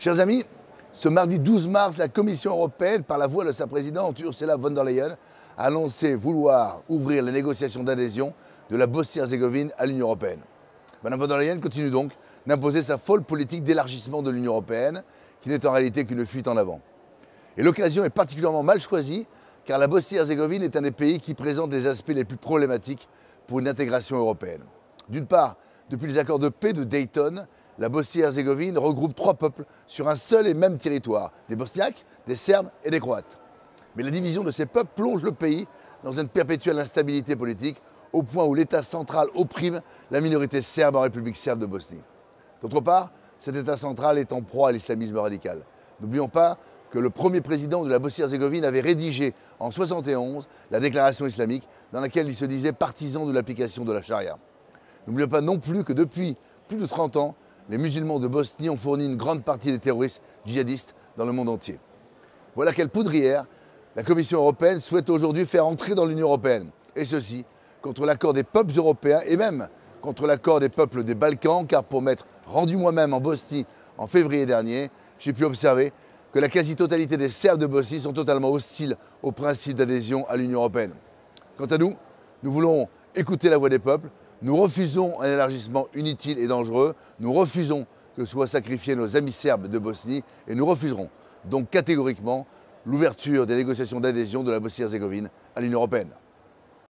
Chers amis, ce mardi 12 mars, la Commission européenne, par la voix de sa présidente Ursula von der Leyen, a annoncé vouloir ouvrir les négociations d'adhésion de la Bosnie-Herzégovine à l'Union européenne. Madame von der Leyen continue donc d'imposer sa folle politique d'élargissement de l'Union européenne, qui n'est en réalité qu'une fuite en avant. Et l'occasion est particulièrement mal choisie, car la Bosnie-Herzégovine est un des pays qui présente les aspects les plus problématiques pour une intégration européenne. D'une part, depuis les accords de paix de Dayton, la Bosnie-Herzégovine regroupe trois peuples sur un seul et même territoire, des Bosniaques, des Serbes et des Croates. Mais la division de ces peuples plonge le pays dans une perpétuelle instabilité politique, au point où l'État central opprime la minorité serbe en République serbe de Bosnie. D'autre part, cet État central est en proie à l'islamisme radical. N'oublions pas que le premier président de la Bosnie-Herzégovine avait rédigé en 1971 la déclaration islamique dans laquelle il se disait partisan de l'application de la charia. N'oublions pas non plus que depuis plus de 30 ans, les musulmans de Bosnie ont fourni une grande partie des terroristes djihadistes dans le monde entier. Voilà quelle poudrière la Commission européenne souhaite aujourd'hui faire entrer dans l'Union européenne, et ceci contre l'accord des peuples européens et même contre l'accord des peuples des Balkans, car pour m'être rendu moi-même en Bosnie en février dernier, j'ai pu observer que la quasi-totalité des Serbes de Bosnie sont totalement hostiles au principe d'adhésion à l'Union européenne. Quant à nous, nous voulons écouter la voix des peuples. Nous refusons un élargissement inutile et dangereux, nous refusons que soient sacrifiés nos amis serbes de Bosnie et nous refuserons donc catégoriquement l'ouverture des négociations d'adhésion de la Bosnie-Herzégovine à l'Union européenne.